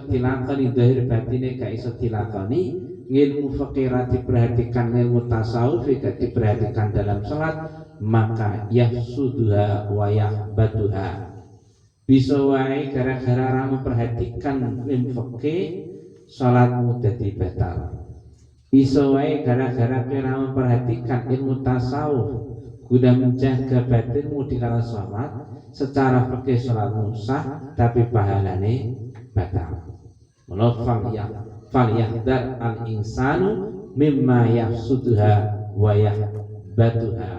dilakoni zahir batine gak iso dilakoni, ilmu fikih diperhatikan, ilmu tasawuf gak diperhatikan dalam salat, maka yafsuduha wa yahbaduha. Bisa wae gara-gara ra memperhatikan ilmu fikih salatmu dadi batal. Bisa wae gara-gara kira memperhatikan ilmu tasawuf guna menjaga batinmu di kala salat, secara fikih salatmu sah tapi pahalane batal. Mula falyahdar al-insanu mimma yafsuduha wa yahbaduha.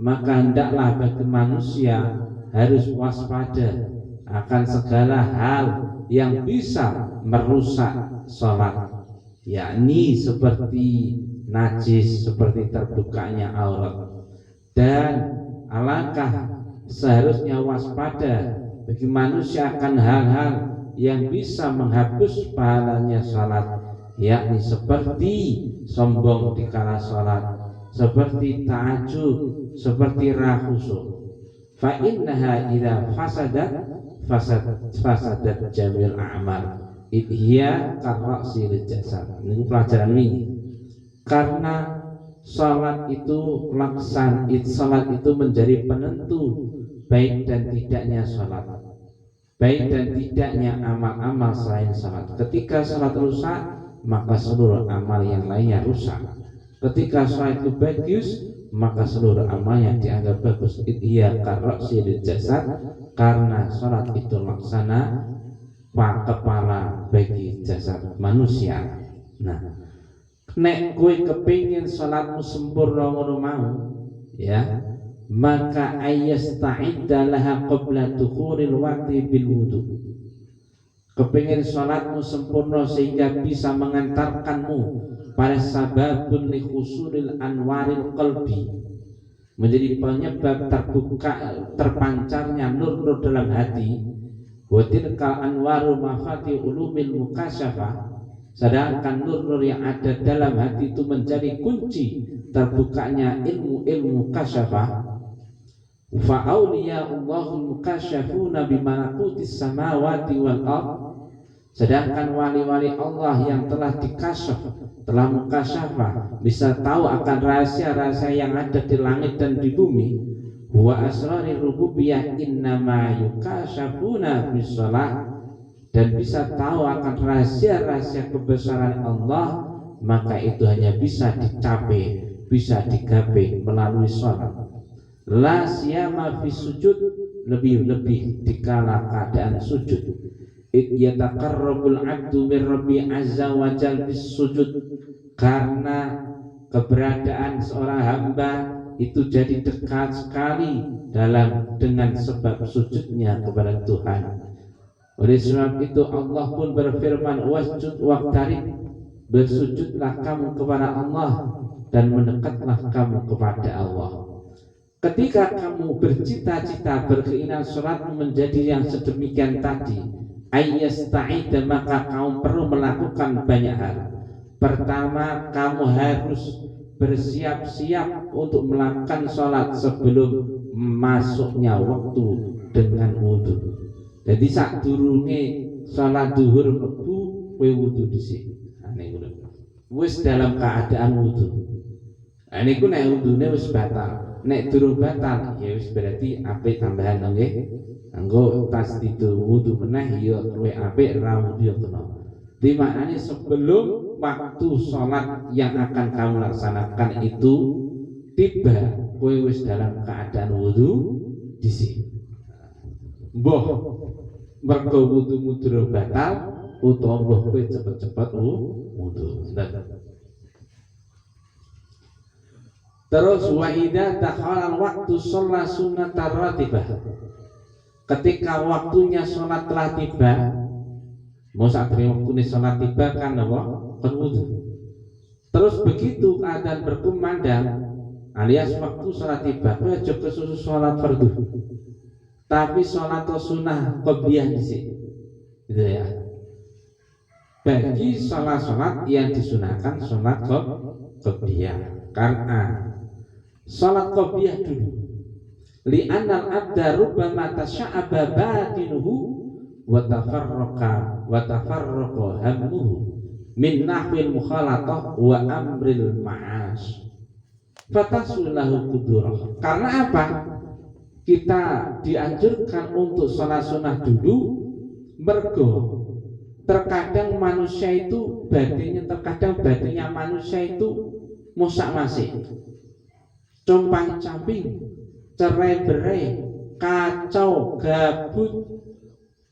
Maka hendaklah bagi manusia harus waspada akan segala hal yang bisa merusak salat, yakni seperti najis, seperti terbukanya aurat. Dan alangkah seharusnya waspada bagi manusia akan hal-hal yang bisa menghapus pahalanya salat, yakni seperti sombong di kala salat, seperti ta'ajub, seperti khusyuk. Fa innaha idza fasadat jamil a'mal idhiya karra'si lil jasad. Ini pelajaran ini. Karena salat itu salat itu menjadi penentu baik dan tidaknya salat, baik dan tidaknya amal-amal selain salat. Ketika salat rusak, maka seluruh amal yang lainnya rusak. Ketika salat itu bagus, maka seluruh amalnya dianggap bagus. Iya karroksi lil jasad, karena salat itu laksana kepala bagi jasad manusia. Nah, nek kowe kepingin salatmu sempurna ngono mau, ya, maka ayasta'idda laha qabla dukhulil waqti bil wudu. Kepingin salatmu sempurna sehingga bisa mengantarkanmu pada sababun li husulil anwaril qalbi, menjadi penyebab terpancarnya nur-nur dalam hati. Wa tilka anwaru mafati ulumil mukasyafah. Sedangkan nur-nur yang ada dalam hati itu menjadi kunci terbukanya ilmu-ilmu kasyafah. Fa awliya'ullahul mukasyafuna bimalakutis samawati wal ardh. Sedangkan wali-wali Allah yang telah dikasyaf, telah mukasyafah, bisa tahu akan rahasia-rahasia yang ada di langit dan di bumi. Wa asrarir rububiyah innama yukasyafuna bisalah. Dan bisa tahu akan rahasia-rahasia kebesaran Allah, maka itu hanya bisa dicapai, bisa digapai melalui sholat. La siyama fi sujud, lebih-lebih dikala keadaan sujud. Yataqarrabul abdu min rabbi azza wa jal bis sujud, karena keberadaan seorang hamba itu jadi dekat sekali dengan sebab sujudnya kepada Tuhan. Oleh sebab itu Allah pun berfirman, wasjud waqtarib, bersujudlah kamu kepada Allah dan mendekatlah kamu kepada Allah. Ketika kamu bercita-cita berkeinginan salatmu menjadi yang sedemikian tadi, ayyasta'id, maka kamu perlu melakukan banyak hal. Pertama, kamu harus bersiap-siap untuk melakukan salat sebelum masuknya waktu dengan wudu. Jadi sak durunge salat zuhur mlebu kowe wudu dhisik. Niku lho. Wis dalam keadaan wudu. Niku nek wudune wis batal. Nek durung batal ya wis berarti apik tambahan nggih. Anggo tas itu wudu meneh ya luwih apik ra wudu ya kena. Di maknane sebelum waktu salat yang akan kamu laksanakan itu tiba, kowe wis dalam keadaan wudu dhisik. Mbah mergo wudumu durung batal utawa mbah kowe cepet-cepet wudu. Terus wa idza dakhala waktu shalah sunnatar ratibah. Ketika waktunya salat telah tiba, mau saat waktune salat tiba kan apa? Kon wudu. Terus begitu keadaan berkumandang alias waktu salat tiba, kowe aja kesusu salat fardu. Tapi sholat sunnah qobliyah disini, gitu ya. Bagi sholat yang disunahkan sholat qobliyah, karena sholat qobliyah dulu. Li'annal abda rubbama tasya'aba batinuhu wa tafarraqa hammuhu min nahwil mukhalatah wa amril ma'as fatasulahu kudurah. Karena apa? Kita dianjurkan untuk sholat sunnah dulu, mergo terkadang manusia itu badannya manusia itu mosak masih compang camping, cerai berai, kacau, gabut,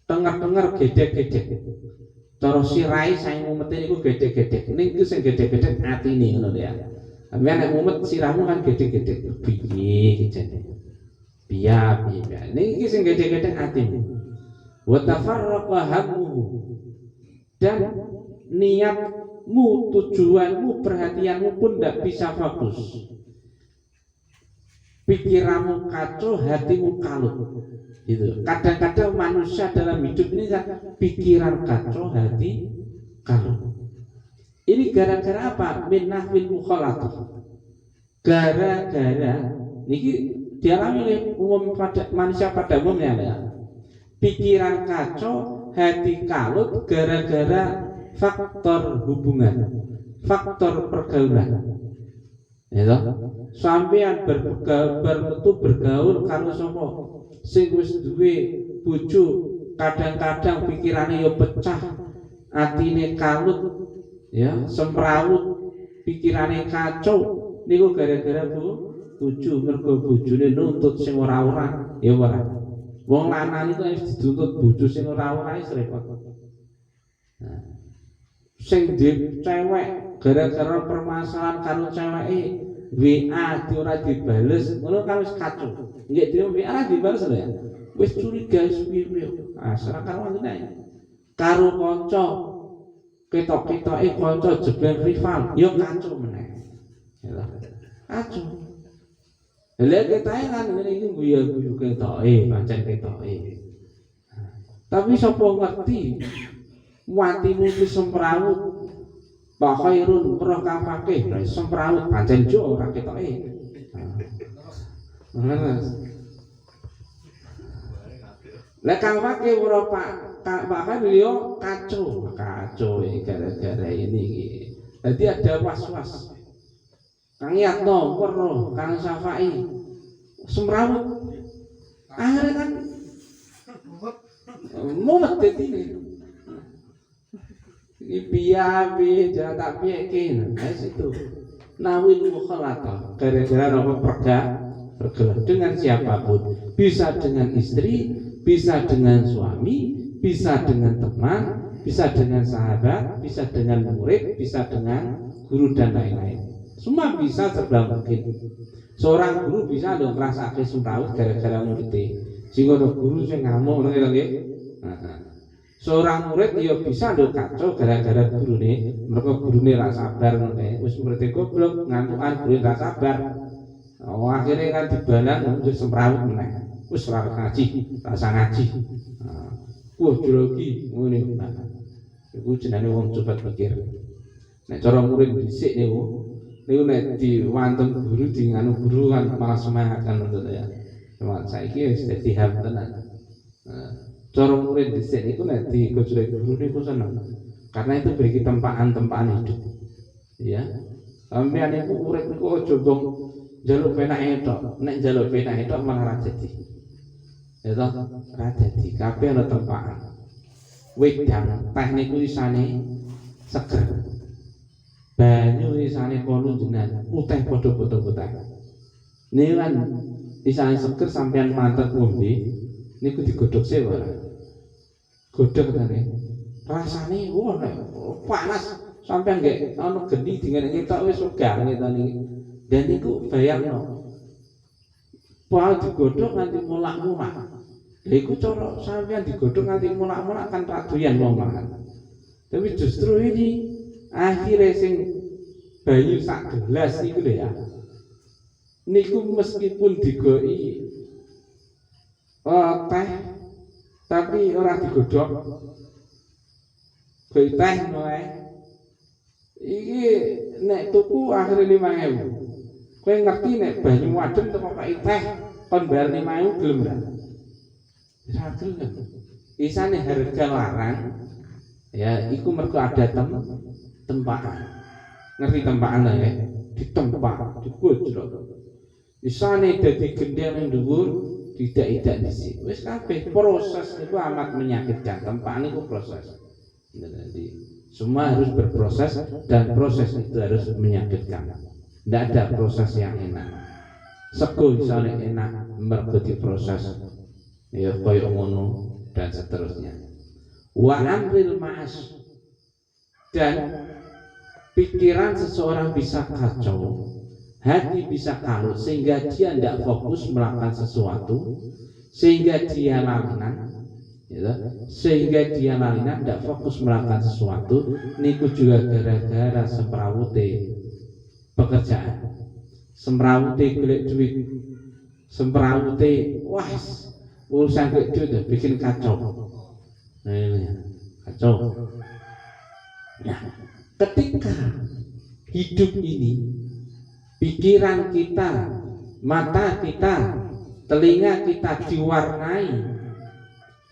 dengar gedek-gedek. Cara sirai saya mumetin itu gedek-gedek. Ini itu sing gedek-gedek atine ngono ya. Tapi nek mumet sirahmu kan gedek-gedek. Piye kijane? Biya. Niki sing gedek-gedek atine. Wa tafarraqa hammuhu. Dan niatmu, tujuanmu, perhatianmu pun tidak bisa fokus. Pikiranmu kacau, hatimu kalut. Gitu. Kadang-kadang manusia dalam hidup ini pikiran kacau, hati kalut. Ini gara-gara apa? Min nahwil mukhalatah. Gara-gara niki dialami oleh umum pada manusia pada umumnya ya. Pikiran kacau, hati kalut gara-gara faktor hubungan, faktor pergaulan. Ya, sampean bergaul karo sapa? Sing wis duwe bojo, kadang-kadang pikirane yo pecah, atine kalut, ya, semrawut, pikirane kacau. Niku gara-gara bojo, mergo bojone nuntut sing ora-ora, ya ora. Wong lanang itu wis dituntut bojo sing ora-ora wis repot. Nah, sing di cewek gara-gara permasalahan karo ceweke WA di ora dibales, ngono kan wis kacau. Nggih dhewe WA dibales lho ya. Wis curiga piye-piye. Asal karo ngene. Karo kanca ketok-ketoke kanca jebel rival, ya kacau meneh. Ya. Kacau. Lha ketae kan ngene iki guyu-guyu ketoke, pancen ketoke. Tapi sapa ngerti watimu iki semrawut. Pak Khairun roh kang fakih, semrawut pancen jo ora ketoke. Lah kang fakih ora Pak Khairun yo kacau gara-gara ini. Jadi ada was-was. Kang Yatno roh Kang Safai semrawut. Akhirnya kan mumet dene. Ini piye jangan tak piyekin, itu nawil mukhalatah gara-gara apa pergaulan dengan siapapun, bisa dengan istri, bisa dengan suami, bisa dengan teman, bisa dengan sahabat, bisa dengan murid, bisa dengan guru dan lain-lain. Semua bisa serba mungkin. Seorang guru bisa dong merasa semrawut gara-gara muridnya, sehingga guru sing ngamuk ngono nggih. Seorang murid ya bisa ndo kacau gara-gara gurune, mergo gurune ra sabar ngono kae. Wis murid goblok ngantukan gurune ra sabar. Oh, akhirnya kan dibalang wis semrawut meneh. Wis ora ngaji, rasa ngaji. Wah, grogi ngene. Iku jenenge wong cepet mikir. Nek cara murid dhisik niku nek diwantem guru di nganu guru kan malah semangat kan ngono ya. Cuma saiki wis dadi ham tenan. Cara murid dhisik niku nek digojlek guru niku seneng. Karena itu bagi tempaan-tempaan hidup. Ya. Sampeyan niku urip niku aja mbok njaluk penake tok. Nek njaluk penake tok malah ra dadi. Ya toh, ra dadi. Kabeh ana tempaan. Wedang teh niku isane seger. Banyu isane kono jenengan, uteh padha-padha uteh. Niku kan isane seger sampeyan mantep ngombe niku digodhog sik ora. Godhog tane. Rasane wah panas sampeyan nggih ana geni dengan ketok wis wegah ngene. Dan niku bayangno. Pal digodhog nganti mulak-mulak. Lha iku cara sampeyan digodhog nganti mulak-mulak kan ra doyan wong mangan. Tapi justru ini akhirnya sing banyu sak gelas iku lho ya. Niku meskipun digoi teh tapi ora digodhog. Goi teh noe. Iki nek tuku akhire 5.000. Kowe ngerti nek banyu adem teko kaya teh kon bayar 5.000 gelem ra? Ora gelem. isane harga larang ya iku mergo ada tempaan. Ngerti tempaan ya? Ditempak, dibojlok. Isane dadi gendeng ning dhuwur, tidak dhisik. Wis kabeh proses niku amat menyakitkan. Tempaan niku proses. Jadi semua harus berproses dan proses itu harus menyakitkan. Tidak ada proses yang enak. Sego misalnya enak mergo diproses. Ya koyo ngono dan seterusnya. Wa amril ma'as, dan pikiran seseorang bisa kacau, hati bisa kalut sehingga dia tidak fokus melakukan sesuatu, sehingga dia lalinan, ya, sehingga dia lalinan tidak fokus melakukan sesuatu. Niku juga gara-gara semrawute pekerjaan, semrawute golek duit, semrawute wah urusan golek duit bikin kacau. Nah, ini kacau. Nah, ketika hidup ini pikiran kita, mata kita, telinga kita diwarnai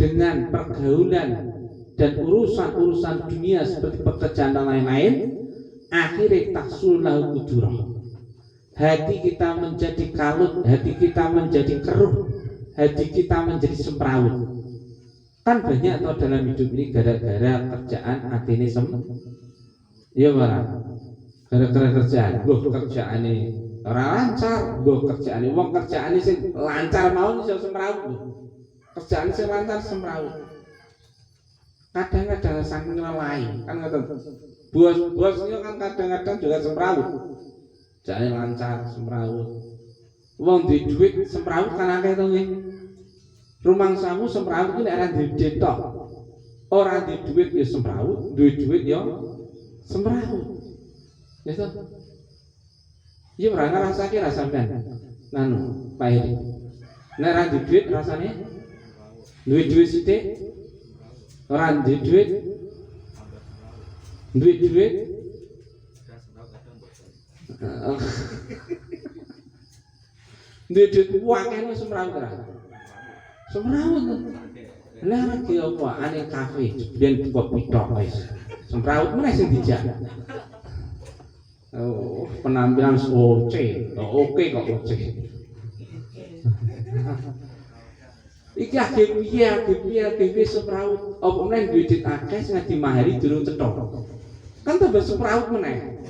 dengan pergaulan dan urusan-urusan dunia seperti pekerjaan dan lain-lain, akhirnya tahsullahu kudurah. Hati kita menjadi kalut, hati kita menjadi keruh, hati kita menjadi semrawut. Kan banyak atau dalam hidup ini gara-gara kerjaan hati ini iya barang gara-gara kerjaan, kerjaan ini orang lancar, kerjaan ini wong kerjaan ini sing lancar mau iso semrawut, kerjaan sing lancar semrawut. Kadang-kadang saking lelai kan ngoten. Bos-bosnya kan kadang-kadang juga semrawut. Jane lancar semrawut. Wong duwe duit semrawut kan akeh to nggih. Rumangsamu semrawut iki nek ora duwe tok. Ora duwe duit ya semrawut, duwe duit ya semrawut. Ya toh. Iya ora ngrasake ra sampean. Nanu, Pak Heri. Nek ora duwe duit rasane duwe duit sithik. Ora duwe duit. Duwe duit. Duwe duit wae semrawut ra. Semrawut. Lah lagi apa ane kafe ben kopi tok wis. Semrawut meneh sing dijak. Oh, penampilan oce. Oh, oke kok oce. Iki piye semrawut. Apa meneh duwe duit akeh sing dimahari durung cethok. Kan tambah semrawut meneh.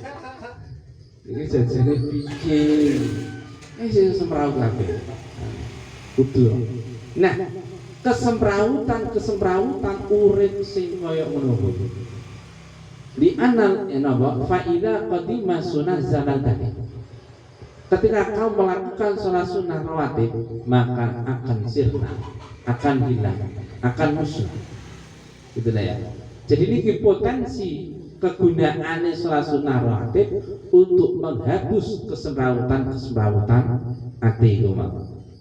Iki jajane piye? Sing semrawut kabeh. Kudu. Nah, kesemrawutan urip sing kaya ngono kuwi. Di anal enaba faida qadima sunnah zalatani. Ketika kau melakukan sholat sunnah rawatib, maka akan sirna, akan hilang, akan musnah. Itulah ya. Jadi ini potensi kegunaan sholat sunnah rawatib untuk menghapus kesemrawutan hati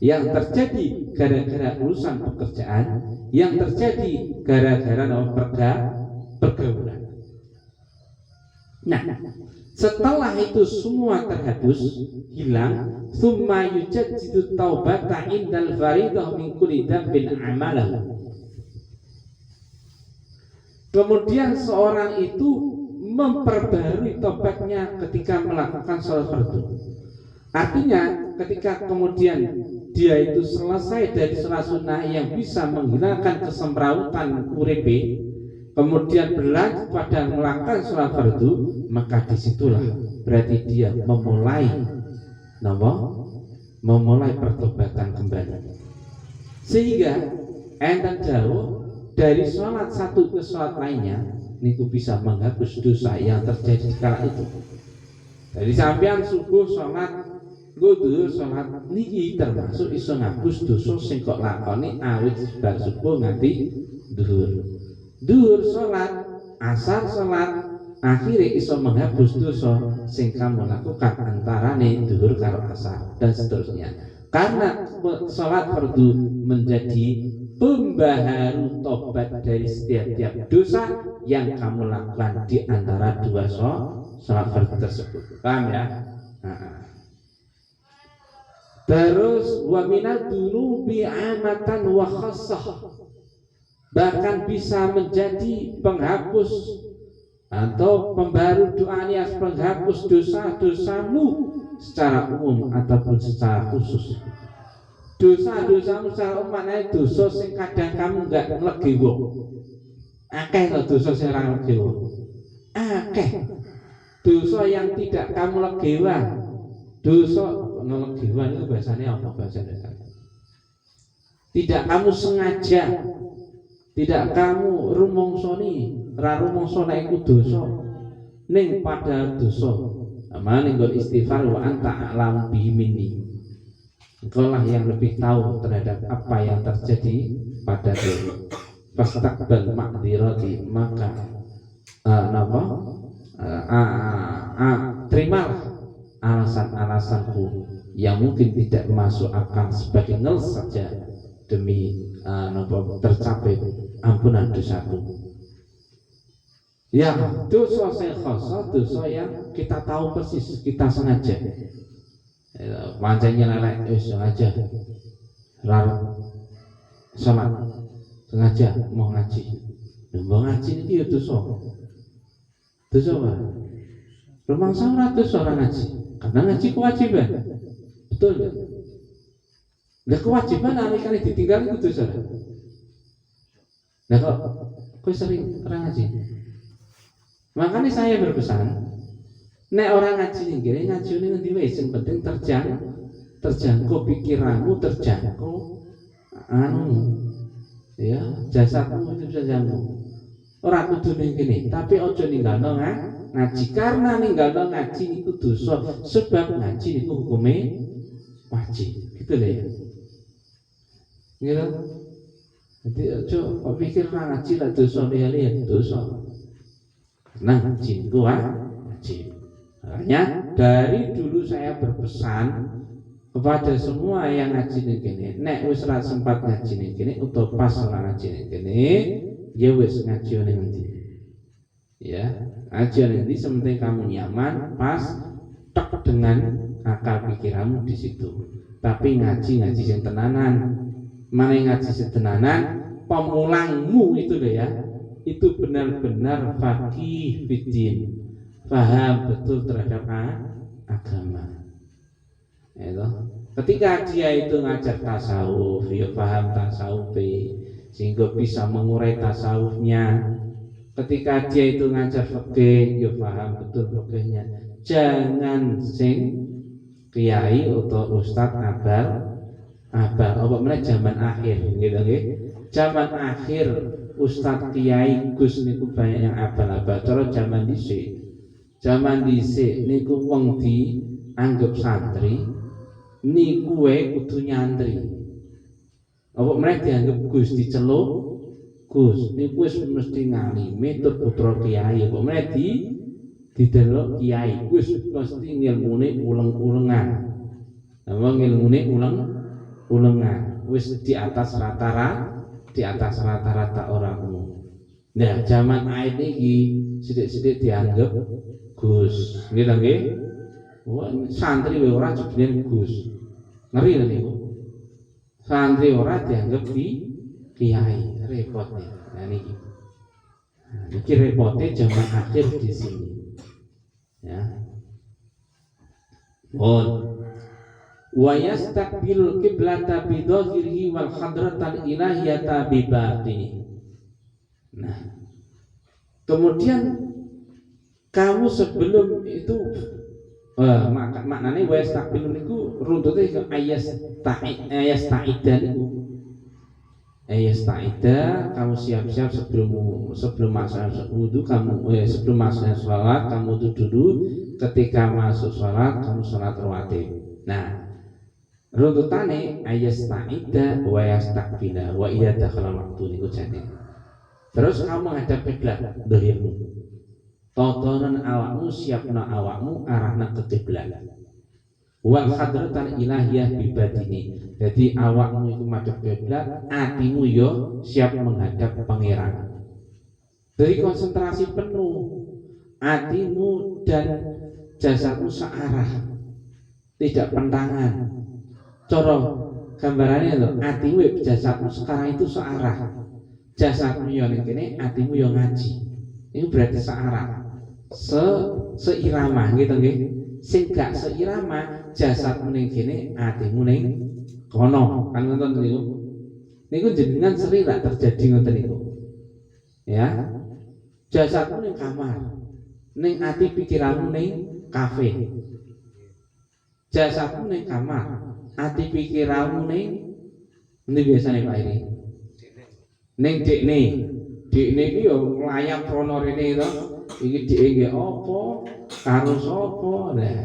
yang terjadi gara-gara urusan pekerjaan, yang terjadi gara-gara pergaulan. Nah, setelah itu semua terhapus, hilang, summa yujaddidu taubata indal faridah min kulli dhanbin amalahu. Kemudian seorang itu memperbarui tobatnya ketika melakukan sholat fardu. Artinya ketika kemudian dia itu selesai dari sholat sunnah yang bisa menghilangkan kesemrawutan uripe, kemudian berlanjut pada melakukan sholat fardu, maka disitulah berarti dia memulai pertobatan kembali. Sehingga enten jauh dari sholat satu ke sholat lainnya, niku bisa menghapus dosa yang terjadi kala itu. Dari sampean subuh sholat Gudur sholat niki termasuk iso ngapus dosa sing kok lakoni awit bar subuh nganti duhur sholat, asar sholat, akhirnya iso menghapus dosa sing kamu lakukan antarane duhur karo asar dan seterusnya. Karena sholat fardu menjadi pembaharu tobat dari setiap dosa yang kamu lakukan di antara dua sholat fardu tersebut. Paham ya? Terus wa minad dunubi amatan wa khassah. bahkan bisa menjadi penghapus atau pembaru doa alias penghapus dosa-dosamu secara umum ataupun secara khusus. Dosa-dosamu secara umum maknanya dosa sing kadang kamu enggak nglegewo. Akeh lho dosa sing ora nglegewo. Akeh dosa yang tidak kamu legewa. Dosa ngelegewa itu bahasanya apa bahasanya? Tidak kamu sengaja, tidak kamu rumongsoni, ra rumongso nek iku dosa ning pada dosa. Amane nggon istighfar wa anta alam bihi minni. Engkau lah yang lebih tahu terhadap apa yang terjadi pada diri. Fastaqbal ma'dzirati, maka terimalah alasan-alasanku yang mungkin tidak masuk akal sebagai nol saja demi tercapai ampunan dosaku. Ya, dosa saya khasa, dosa yang kita tahu persis, kita sengaja. Pancanya lelek, sengaja. Lalu sholat, sengaja mau ngaji. Mau ngaji ini ya dosa. Dosa apa? Rumah saya dosa orang ngaji, karena ngaji kewajiban. Betul ya? Nah kewajiban kali ditinggal itu dosa. Nah kok sering orang ngaji? Makanya saya berpesan, nek orang ngaji nih, ngaji ini nanti wes yang penting terjangkau pikiranmu, terjangkau ya jasadmu itu bisa jangkau. Orang kudu ning kene, tapi ojo ninggalno ngaji, karena ninggalno ngaji itu dosa, sebab ngaji itu hukumnya wajib. Gitu lho ya. Gitu. Jadi ojo kok pikir ngaji lah dosa lihat dosa. Nah, ngaji itu wajib. Makanya dari dulu saya berpesan kepada semua yang ngaji ning kene, nek wis ra sempat ngaji ning kene utawa pas ora ngaji ning kene, ya wis ngaji ning ndi. Ya, ngaji ning ndi sementing kamu nyaman, pas tek dengan akal pikiranmu di situ. Tapi ngaji sing tenanan. Mana ngaji sing tenanan, pemulangmu itu loh ya. Itu benar-benar faqih fiddin, paham betul terhadap agama. Itu. Ketika dia itu ngajar tasawuf, dia paham tasawuf sehingga bisa mengurai tasawufnya. Ketika dia itu ngajar fikih, dia paham betul fikihnya. Jangan sing kiai atau ustadz abal apa mana zaman akhir gitu nggih. Zaman akhir ustadz kiai gus niku banyak yang abal-abal. Cara zaman dhisik. Zaman dhisik niku wong dianggap santri, niku wae kudu nyantri. Apa meneh dianggap gus diceluk gus niku wis mesti ngalime tur putra kiai. Apa meneh didelok kiai wis mesti ngilmune uleng-ulengan. Apa ngilmune ulengan wis di atas rata-rata orang umum. Nah, zaman akhir iki sithik-sithik dianggap gus. Nggih ta nggih? Santri wae ora jenenge gus. Ngeri lho niku. Santri ora dianggap kiai, repot nih. Nah niki. Niki repotnya zaman akhir di sini. Ya. Wa yastaqbilul qiblata bi dhahirihi wal hadratal ilahiyata bi batini. Nah, kemudian kamu sebelum itu maknanya wa yastaqbilul niku runtute ayasta'ida niku. Ayasta'ida kamu siap-siap sebelum masuk wudu kamu sebelum masuk salat kamu dulu, ketika masuk salat kamu salat rawatib. Nah, runtutane ayasta'ida wa yastaqbila wa idza dakhala waqtu niku jane. Terus kamu menghadap kiblat dhahirmu. Totonan awakmu siapna awakmu arahna ke kiblat. Wal hadratan ilahiyah bi batini. Jadi awakmu itu madhep kiblat, atimu yo siap menghadap pangeran. Dari konsentrasi penuh, atimu dan jasadmu searah, tidak pentangan. Coro gambarannya loh, atimu jasadmu sekarang itu searah. Jasadmu yo ning kene, atimu yo ngaji. Ini berarti searah. Seirama gitu nggih. Sing gak seirama, jasadmu ning kene, atimu ning kono. Kan ngoten niku. Niku jenengan sering tak terjadi ngoten niku. Ya. Jasadmu ning kamar. Ning ati pikiranmu ning kafe. Jasadmu ning kamar, ati pikiranmu ning endi biasane Pak Iri? Ning dekne. Dekne iki yo nglayap rono rene to. Iki dheke nggih apa? Karo sapa? Nah.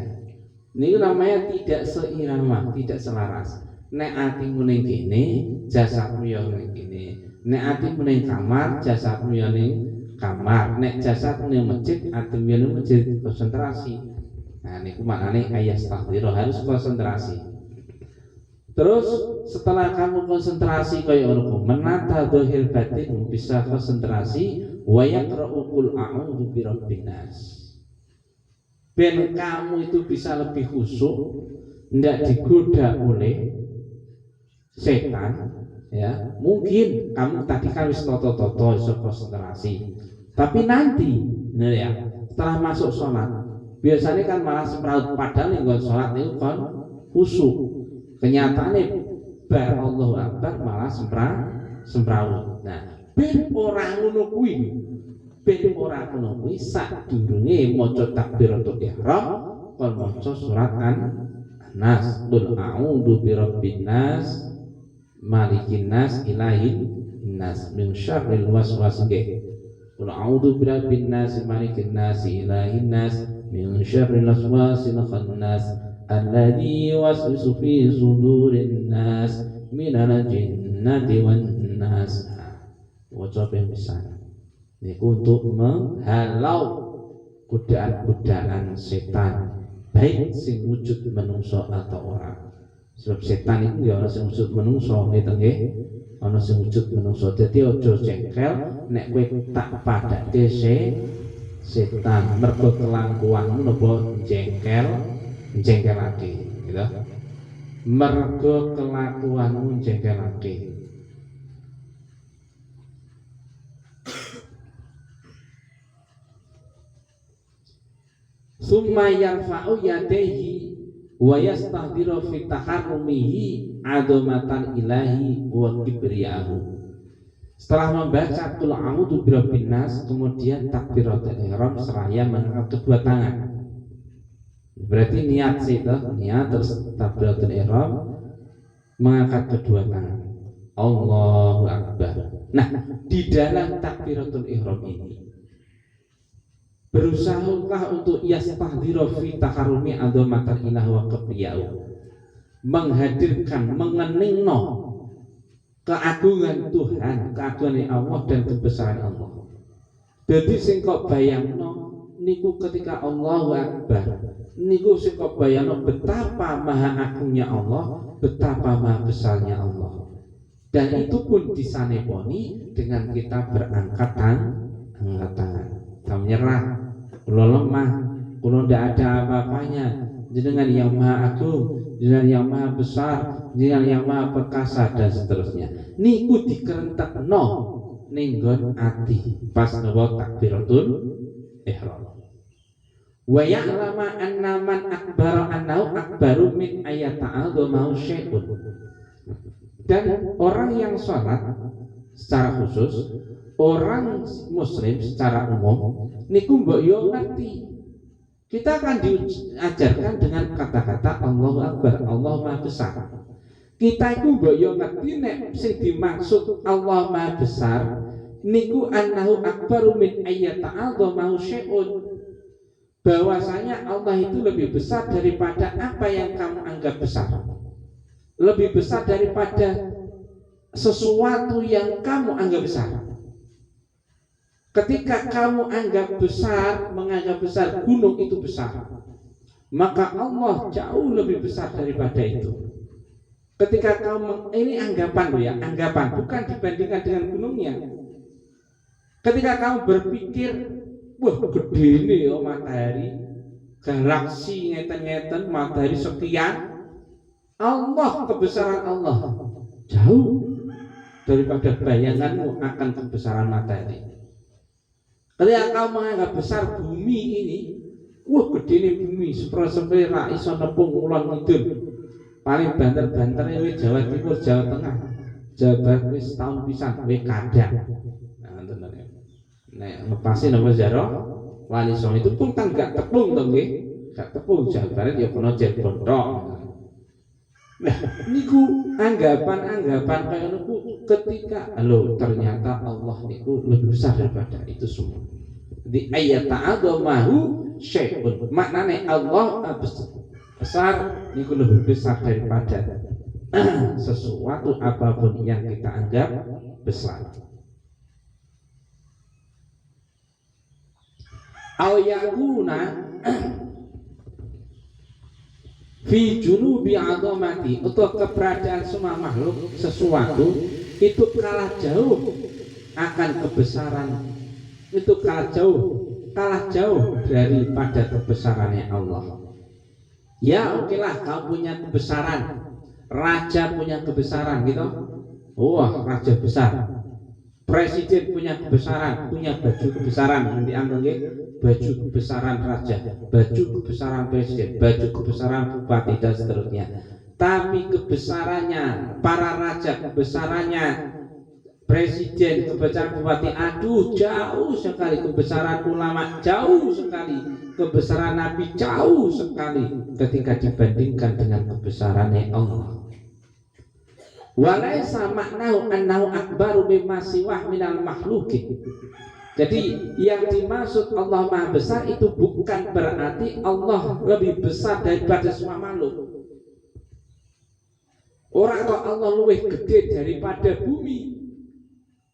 Niku namanya tidak seirama, tidak selaras. Nek atimu ning kene, jasadmu yo ning kene. Nek atimu ning kamar, jasadmu yo ning kamar. Nek jasadmu ning masjid, atimu yo ning masjid. Konsentrasi. Nah, niku maknane ayat takdir harus konsentrasi. Terus setelah kamu konsentrasi kaya ngono, menata zahir batin bisa konsentrasi wa yaqra'u qul a'udzu birabbin nas. Ben kamu itu bisa lebih khusyuk, tidak digoda oleh setan, ya. Mungkin kamu tadi kan wis toto-toto iso konsentrasi. Tapi nanti, bener ya, setelah masuk sholat, biasanya kan malah semraut, padahal ning sholat niku kon khusyuk. Kenyataannya bar Allahu Akbar malah sempraut. Nah, ben ora ngono kuwi. Ben ora ngono kuwi sadurunge maca takbiratul ihram kon maca surat An-Nas. Qul a'udzu birabbin nas, malikin nas, ilahin nas, min syarril waswasil. Qul a'udzu birabbin nas, malikin nas, ilahin nas, min syarril waswasil khannas. Alladzi yuwaswisu fi sudurin nas minal jinnati wan nas. Waca ben pisan. Niku untuk menghalau godaan-godaan setan, baik sing wujud menungso atau orang. Sebab setan itu ya ana sing wujud menungso, gitu nggih. Ana sing wujud menungso. Dadi aja jengkel nek kowe tak padake setan mergo kelangkuanmu napa jengkelake gitu. Mergo kelakuanmu jengkelake. Summa yarfa'u yadayhi wa yastahdiru fi taharrumihi adamatan ilahi wa kibriyahu. Setelah membaca qul a'udzu birabbin nas, kemudian takbiratul ihram seraya mengangkat kedua tangan. Berarti niat sih toh, niat terus takbiratul ihram mengangkat kedua tangan. Allahu Akbar. Nah, di dalam takbiratul ihram ini berusahalah untuk yastahdhiru fi takarrumi adzamatal ilah wa qibriyau, menghadirkan, mengeningno keagungan Tuhan, keagungan Allah dan kebesaran Allah. Jadi sing kok bayangno niku ketika Allahu Akbar, niku sing kok bayangno betapa maha agungnya Allah, betapa maha besarnya Allah. Dan itu pun disaneponi dengan kita berangkat tangan. Kita menyerah, kula lemah, kula ndak ada apa-apanya. Jenengan yang maha agung, jenengan yang maha besar, jenengan yang maha perkasa dan seterusnya. Niku dikerentekno ning nggon ati pas napa takbiratul ihram. Wa ya'lama anna man akbara annahu akbaru min ayata'adzama syai'un. Dan orang yang sholat secara khusus, orang muslim secara umum niku mbok yo ngerti. Kita akan diajarkan dengan kata-kata Allahu Akbar, Allah Maha Besar. Kita iku mbok yo ngerti nek sing dimaksud Allah Maha Besar niku annahu akbaru min ayata'adzama syai'un. Bahwasanya Allah itu lebih besar daripada apa yang kamu anggap besar. Lebih besar daripada sesuatu yang kamu anggap besar. Ketika kamu anggap besar, menganggap besar gunung itu besar, maka Allah jauh lebih besar daripada itu. Ketika kamu, ini anggapan loh ya, anggapan, bukan dibandingkan dengan gunungnya. Ketika kamu berpikir, wah gede ini ya matahari, galaksi ngeten-ngeten, matahari sekian, Allah, kebesaran Allah jauh daripada bayanganmu akan kebesaran materi. Ketika kau menganggap besar bumi ini, wah gede nih bumi, sepro-sepro ra iso nepung ulon ngidul. Paling banter-banter wis Jawa Timur, Jawa Tengah, Jawa Barat wis tahun pisan wis kadang. Nah, ngoten nek. Nek ngepasi napa jaro wali songo itu pun kan gak tepung to nggih. Gak tepung Jawa Barat ya kono Cirebon tok. Nah, niku anggapan-anggapan kaya niku ketika lho ternyata Allah niku lebih besar daripada itu semua. Di ayat ta'adzamahu syai'un. Maknane Allah besar niku lebih besar daripada sesuatu apapun yang kita anggap besar. Au yakuna fi junubi azamati, atau keberadaan semua makhluk sesuatu itu kalah jauh akan kebesaran, itu kalah jauh daripada kebesarannya Allah. Ya oke lah, kau punya kebesaran, raja punya kebesaran gitu, wah raja besar, presiden punya kebesaran, punya baju kebesaran, nanti ambil baju kebesaran raja, baju kebesaran presiden, baju kebesaran bupati dan seterusnya. Tapi kebesarannya para raja, kebesarannya presiden, kebesaran bupati, aduh jauh sekali. Kebesaran ulama jauh sekali, kebesaran nabi jauh sekali ketika dibandingkan dengan kebesarannya Allah. Walaisa maknahu annahu akbaru mimma siwah minal makhluqin. Jadi yang dimaksud Allah Maha Besar itu bukan berarti Allah lebih besar daripada semua makhluk. Orang kok Allah lebih gede daripada bumi,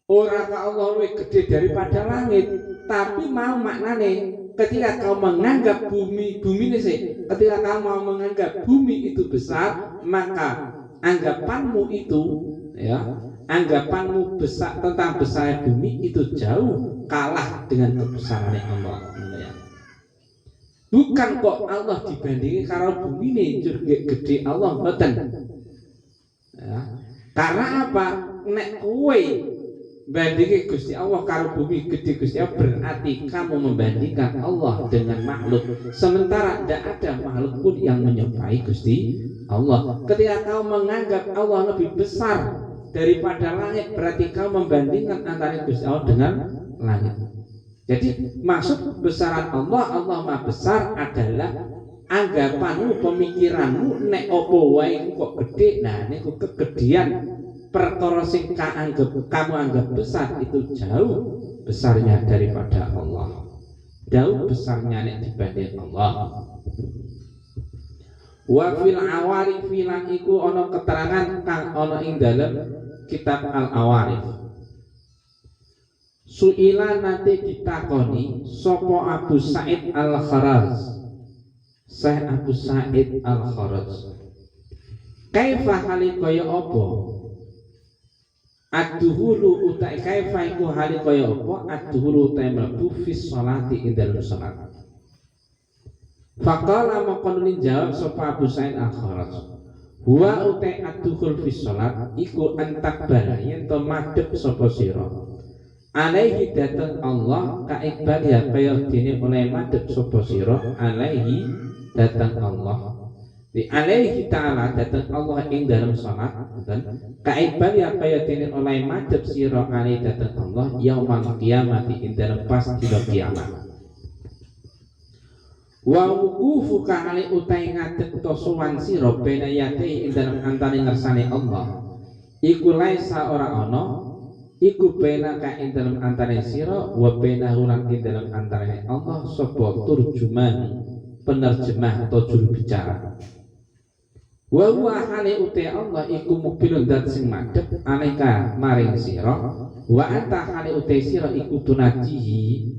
orang kok Allah lebih gede daripada langit. Tapi mau maknane ketika kau menganggap bumi ini sih, ketika kau mau menganggap bumi itu besar, maka anggapanmu itu ya, anggapanmu besar tentang besar bumi itu jauh kalah dengan kebesaran Allah. Bukan kok Allah dibandingin karo bumi ini gede Allah mboten. Ya. Karena apa? Nek kowe bandingin Gusti Allah karo bumi gede Gusti Allah, berarti kamu membandingkan Allah dengan makhluk. Sementara tidak ada makhluk pun yang menyerupai Gusti Allah. Ketika kau menganggap Allah lebih besar daripada langit, berarti kau membandingkan antara Gusti Allah dengan langit. Jadi maksud kebesaran Allah Maha Besar adalah anggapanmu, pemikiranmu, nek opo wae kok gede. Nah niku kegedean perkara sing kamu anggap besar itu jauh besarnya daripada Allah, jauh besarnya nek dibanding Allah. Wa fil awarif lan iku ana keterangan kang ana ing dalem kitab Al Awarif. Suila nate ditakoni sapa Abu Sa'id Al-Kharaz, Syekh Abu Sa'id Al-Kharaz, kaifa hali kaya apa ad-duhulu utai, kaifa iku hali kaya apa ad-duhulu utai mlebu fi sholati ing dalem salat. Faqala maqalun jawab sapa Abu Sa'id Al-Kharaz, huwa utai ad-duhul fi sholat iku antakbara yen to madhep sapa sira alaihi datang Allah kaikbal ya kaya dene oleh madhep sapa sira alaihi datang Allah di alaihi ta'ala datang Allah ing dalam salat dan kaikbal ya kaya dene oleh madhep sira alaihi datang Allah yaumul qiyamati ing dalam pas dina kiamat. Wa wuqufu ka ali utai ngadeg to sowan sira bena yate ing dalam antane ngersane Allah iku laisa ora ana iku bena ka ing dalam antane sira wa bena hulang ing dalam antane Allah sapa turjuman, penerjemah atau juru bicara. Wa huwa hale utai Allah iku mukbilun dat sing madhep aleka maring sira wa anta hale utai sira iku tunajihi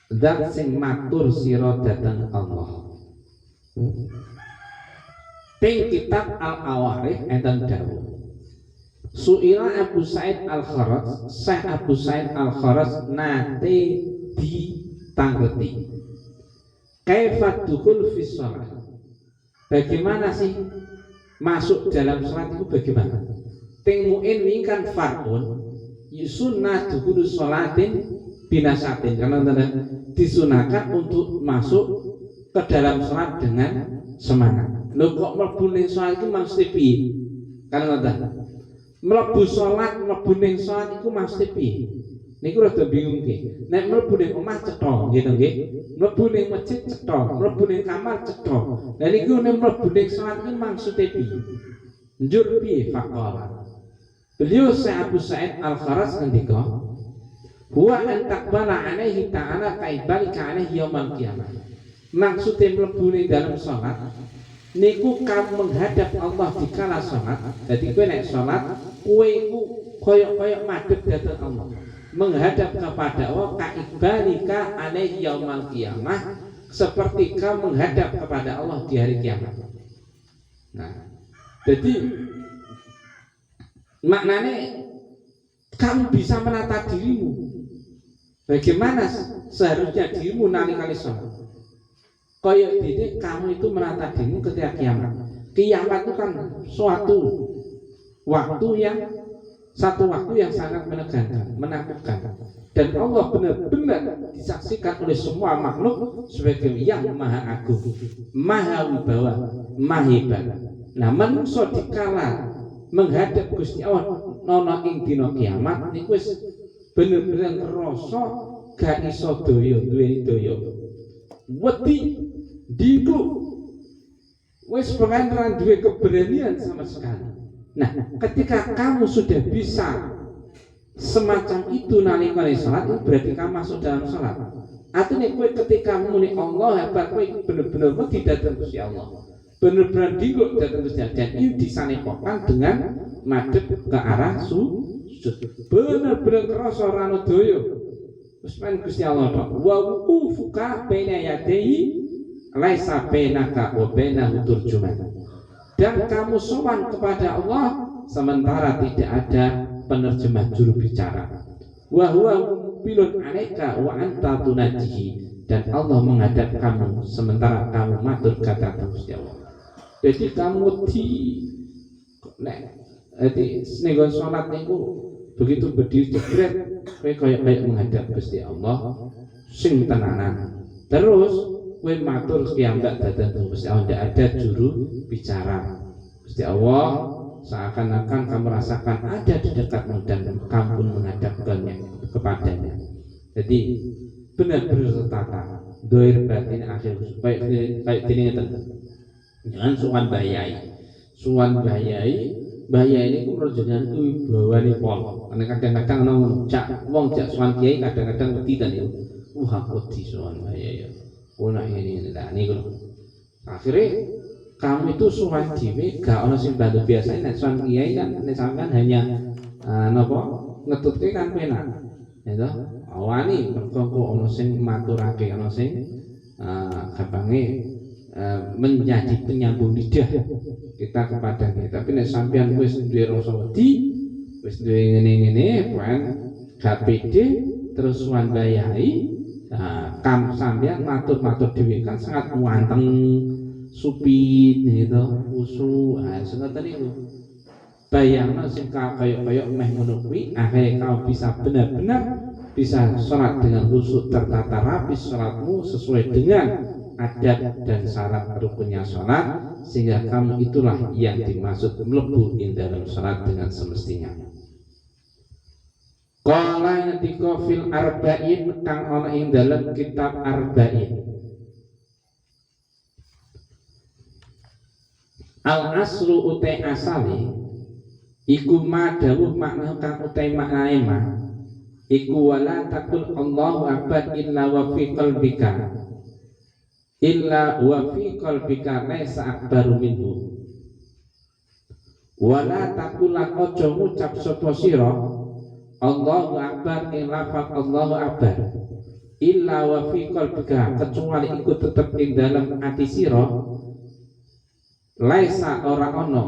dat sing matur sira dateng Allah. Ting kitab Al Awarif enten dawuh Su'ila Abu Sa'id Al-Kharaz, Syekh Abu Sa'id Al-Kharaz nate ditangleti kaifa dukhul fi shalah, bagaimana sih masuk dalam salat itu bagaimana? Teng muin wingkan farun sunnah dulu sholatin binasatin, karena disunahkan untuk masuk ke dalam sholat dengan semangat. Lho kok mlebu ning sholat iku maksud piye? Karena mlebu sholat, mlebu ning sholat iku maksud piye? Niku rada bingung nggih. Nek mlebu ning omah cetha gitu nggih. Mlebu ning masjid cetha, mlebu ning kamar cetha. Lah niku nek mlebu ning sholat iku maksude piye? Njur piye faqala? Beliau Syekh Abu Sa'id Al-Kharaz ngendika, "Huwa an taqbala alaihi ta'ala kaibalika alaihi yaumil qiyamah." Maksudnya mlebu ning dalam salat niku kamu menghadap Allah dikala salat. Dadi kowe nek salat kowe iku koyok-koyok madhep dhateng Allah. Menghadap kepada Allah kaibalika alaihi yaumil qiyamah, seperti kamu menghadap kepada Allah di hari kiamat. Nah, jadi maknanya kamu bisa menata dirimu bagaimana seharusnya dirimu nalikane sholat. Kayak gini kamu itu menata dirimu ketika kiamat. Kiamat itu kan suatu waktu yang sangat menegangkan, menakutkan, dan Allah benar-benar disaksikan oleh semua makhluk sebagai yang maha agung, maha wibawa, maha hebat. Nah, manusia dikala menghadap Gusti Allah nono ing dina kiamat niku wis bener-bener ngrasa gak iso daya duweni daya. Wedi diku wis pengen duwe keberanian sama sekali. Nah, ketika kamu sudah bisa semacam itu nalikane salat, itu berarti kamu masuk dalam salat. Artinya kowe ketika muni Allah hebat, kowe bener-bener wedi dhateng Gusti Allah. Benar-benar digok datang Gusti Allah, dan ini disanepokan dengan madhep ke arah sujud. Benar-benar kerasa rano doyo. Terus main Gusti Allah tok. Wa wuqufuka baina yadayhi laisa bainaka wa bainahu turjuman. Dan kamu sowan kepada Allah sementara tidak ada penerjemah juru bicara. Wa huwa pilun alaika wa anta tunajihi, dan Allah menghadap kamu sementara kamu matur kata Gusti Allah. Jadi kamu nego sholat niku begitu berdiri jebret, kayak menghadap Gusti Allah sing tenanan. Terus kowe matur piyambak dhateng Gusti Allah, tidak ada juru bicara. Gusti Allah seakan-akan kamu rasakan ada di dekatmu dan kamu pun menghadapkannya kepadanya. Jadi benar-benar tertata, doir batin akhir kayak gini ngeten. Jangan suwan bayai ini ku merjenengan ku bawane pol. Karena kadang-kadang ono cak wong cak suwan kiai kadang-kadang wedi ta niku. Aku wedi suwan bayai. Ono ini lah niku. Akhirnya kamu itu suwan dhewe gak ono sing bantu. Biasanya nek suwan kiai kan nek sampean hanya napa ngetutke kan penak. Ya toh? Awani mergo ono sing maturake, ono sing gampangnya menjadi penyambung lidah kita kepadanya. Tapi nek sampean wis duwe rasa wedi, wis duwe ngene-ngene, kan gak pede terus suwan bayai, kam sampean matur-matur dhewe kan sangat muanteng, supit gitu, usu, ngoten niku. Bayangno sing kaya meh ngono kuwi, akhire kau bisa benar-benar bisa sholat dengan khusyuk tertata rapi, sholatmu sesuai dengan adat dan syarat rukunnya sholat, sehingga kamu itulah yang dimaksud mlebu ing dalam sholat dengan semestinya. Qala ngendika fil arba'in kang ana ing dalam kitab arba'in. Al aslu utai asali iku ma dawuh makna kang utai maknane ma iku wala takul Allahu akbar illa wa fi qalbika illa wa fi qalbika laisa akbaru minhu. Wala takulan ojo ngucap sapa sira Allahu akbar ing lafaz Allahu akbar illa wa fi qalbika, kecuali iku tetep ing dalam ati sira laisa ora ana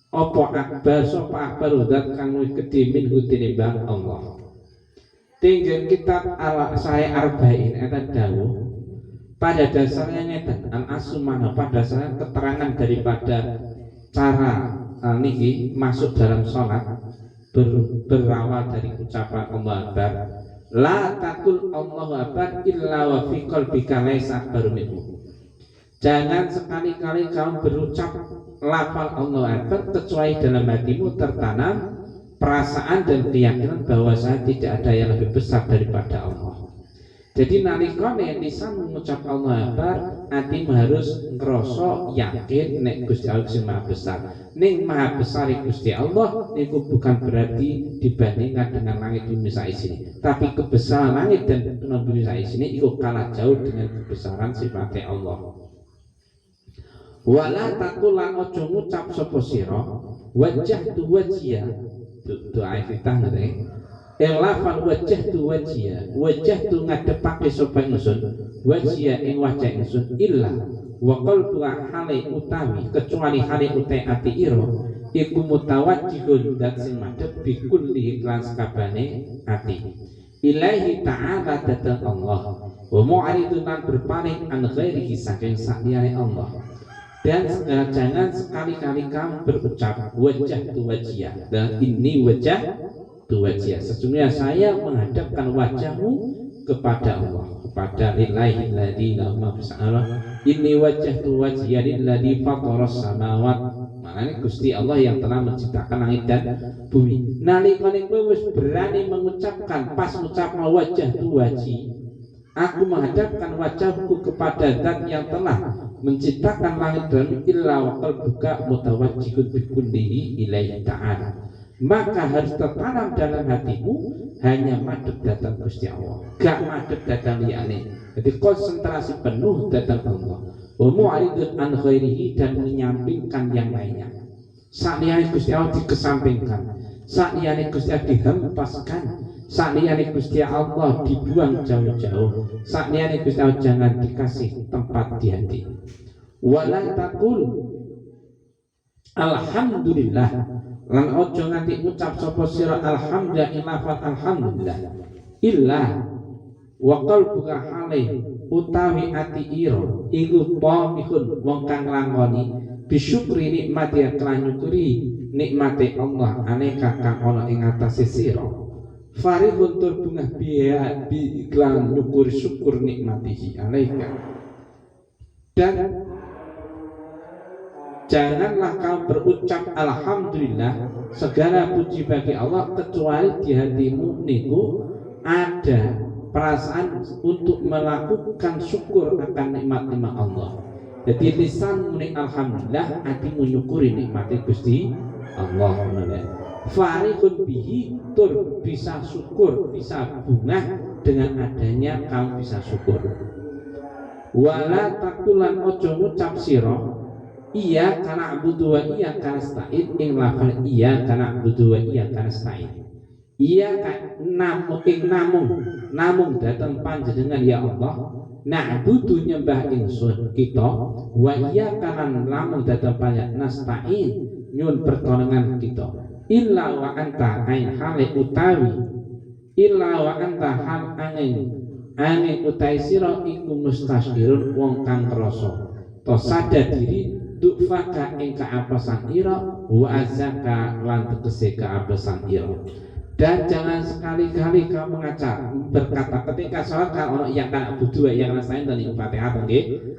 apa akbar sapa akbar zat kang luwih gedhe minhu tinimbang Allah. Tinggal kitab al-Sahih Arba'in eta dawuh pada dasarnya ngeten al asumana, pada dasarnya keterangan daripada cara niki masuk dalam sholat berawal dari ucapan Allahu Akbar. La taqul Allahu Akbar illa wa fi qalbika laisa akbaru minhu. Jangan sekali-kali kamu berucap lafal Allahu Akbar kecuali dalam hatimu tertanam perasaan dan keyakinan bahwa saya tidak ada yang lebih besar daripada Allah. Jadi nalikane lisan mengucap Allahu Akbar, hatimu harus ngerasa yakin nek Gusti Allah sing Maha Besar. Ning Maha Besar Gusti Allah niku bukan berarti dibandingkan dengan langit bumi saisine. Tapi kebesaran langit dan bumi saisine iku kalah jauh dengan kebesaran sifatnya Allah. Wala taqulan ojo ngucap sapa sira wajah tu wajia doa kita ngene elafal wajah tu wajah tu ngadepake sapa ingsun wajia ing wajah ingsun illa wa qalbu hale utawi kecuali hale utai ati ira iku mutawajjihun dat sing madhep bikulli lan sakabane ati ilahi ta'ala datang Allah wa mu'aridun lan berpaling an ghairihi saking saliyane Allah. Dan jangan sekali-kali kamu berucap wajah tu wajah dan ini wajah tu wajah. Sesungguhnya saya menghadapkan wajahmu kepada Allah, kepada lillahi alladzi lahu ma fis samawati. Ini wajah tu wajah lilladzi fataras samawati. Maknanya Gusti Allah yang telah menciptakan langit dan bumi. Nalikane kowe wis berani mengucapkan pas ngucap wajah tu wajah, aku menghadapkan wajahku kepada Zat yang telah menciptakan langit dan bumi illa wa qalbuka mutawajjihun bikullihi ilaihi ta'ala. Maka harus tertanam dalam hatimu hanya madhep datang Gusti Allah, gak madhep datang liyane. Jadi konsentrasi penuh datang Allah. Wa mu'aridun an ghairihi dan menyampingkan yang lainnya. Saliyane Gusti Allah dikesampingkan, saliyane Gusti Allah dihempaskan, saliyane Gusti Allah dibuang jauh-jauh, saliyane Gusti Allah jangan dikasih tempat di hati. Wala taqul alhamdulillah lan ojo nganti ngucap sapa sira alhamdulillah alhamdulillah illa wa qalbuka hale utawi ati ira iku pamihun wong kang nglakoni bisyukri nikmati lan nyukuri nikmate Allah aneka kang ana ing atase sira farihun tur bungah biya bi iklan nyukuri syukur nikmatihi alaika. Dan janganlah kau berucap alhamdulillah segala puji bagi Allah kecuali di hatimu niku ada perasaan untuk melakukan syukur akan nikmat-nikmat Allah. Jadi lisan muni alhamdulillah, hatimu nyukuri nikmati Gusti Allah. Farihun bihi tur bisa syukur, bisa bunga dengan adanya kamu bisa syukur. Wala takulan ojo ngucap sira iya kana abudu wa iya kana stain ing lafal iya kana abudu wa iya kana stain. Iya namun datang panjenengan ya Allah na'budu nyembah ingsun kita wa iya kana lamun datang panjenengan nasta'in nyun pertolongan kita illa wa anta ain hale utawi illa wa anta hal angin utai sira iku mustasyirun wong kang krasa to sadar diri dufaka ing kaapesan ira wa azaka lan tegese kaapesan ira. Dan jangan sekali-kali kamu berkata ketika sholat kalau ono iya kana budu yang rasain dan ing Fatihah nggih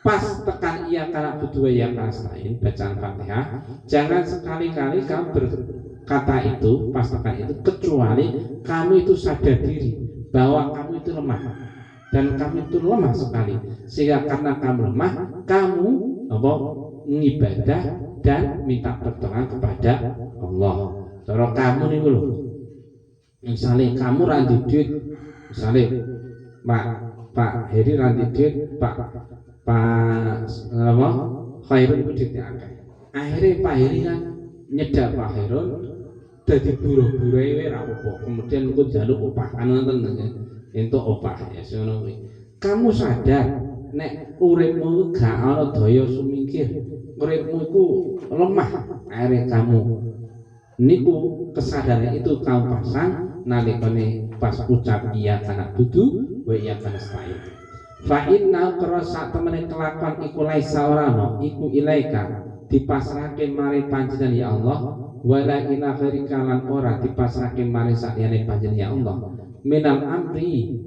pas tekan iya kana budu yang rasain bacaan Fatihah jangan sekali-kali kamu berkata itu pas tekan itu kecuali kamu itu sadar diri bahwa kamu itu lemah dan kamu itu lemah sekali sehingga karena kamu lemah kamu mengibadah dan minta pertolongan kepada Allah. Cara kamu nih lho. Misalnya kamu ranti duit, misalnya Pak Heri ranti duit, Pak Khairun duitnya akeh. Akhirnya Pak Heri kan nyedak Pak Khairun dadi buruh-buruhe ra apa. Kemudian engko njaluk opah kan ngoten entuk opah ya ngono kuwi. Kamu sadar nek uripmu gak ana daya sumingkir, uripmu iku lemah, akhirnya kamu niku kesadaran itu kamu pasang nalikane pas ucap iya kana dudu wa iya kana stain. Fa inna qarasa temene kelakuan iku laisa ora no iku ilaika dipasrahke mari panjenengan ya Allah, wala ila ghairika lan ora dipasrahke mari saliyane panjenengan ya Allah. Minal amri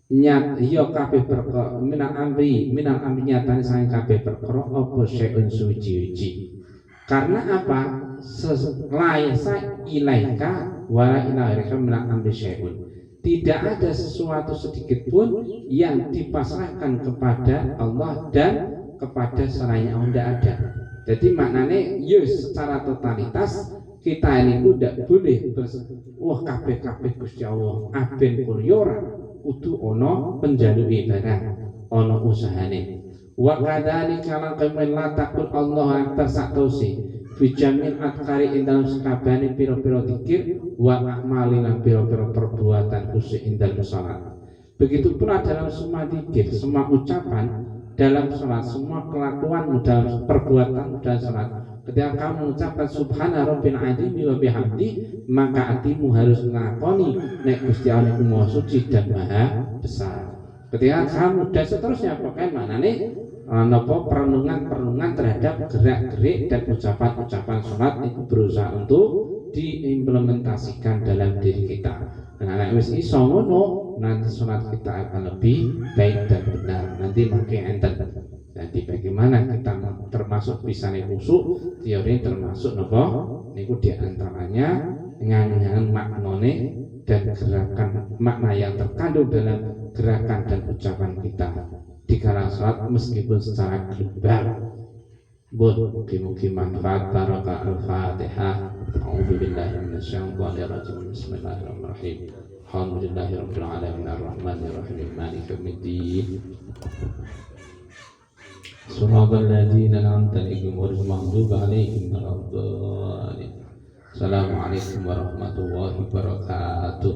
nyat ya kabeh perkara, minal amri nyatane sang kabeh perkara apa syai'un suci-suci. Karena apa? Laisa ilaika wala ila ghairika minal amri syai'un. Tidak ada sesuatu sedikit pun yang dipasrahkan kepada Allah dan kepada selainnya Allah, tidak ada. Jadi maknanya secara totalitas kita ini tidak boleh wah kabeh Gusti Allah aben kuryora kudu ono penjaluki barang ono usahane. Wa kadzalika lan kamen la takul Allah tersaktosi fi jamil adkari indal sakabane pira-pira zikir wa amali lan pira-pira perbuatan khusus indal salat. Begitu pula dalam semua zikir, semua ucapan dalam salat, semua kelakuan dalam perbuatan dalam salat. Ketika kamu mengucapkan subhana rabbil azim wa bihamdi, maka hatimu harus mengakoni nek Gusti Allah iku maha suci dan maha besar. Ketika kamu dan seterusnya pokoknya maknane napa perenungan terhadap gerak-gerik dan ucapan-ucapan salat itu berusaha untuk diimplementasikan dalam diri kita. Nah, wis iso ngono, nanti salat kita akan lebih baik dan benar. Nanti makin enten. Nanti bagaimana kita termasuk bisa khusyuk, teori termasuk napa? Niku di antaranya ngangen maknane dan gerakan makna yang terkandung dalam gerakan dan ucapan kita di kala salat meskipun secara global. Mugi-mugi manfaat. Baraka al-Fatihah. A'udzubillahi minasyaitonir rajim. Bismillahirrahmanirrahim. Alhamdulillahirabbil alamin arrahmanir rahim maliki yaumiddin. Shiratal ladzina an'amta 'alaihim ghairil maghdubi 'alaihim waladdallin. Assalamualaikum warahmatullahi wabarakatuh.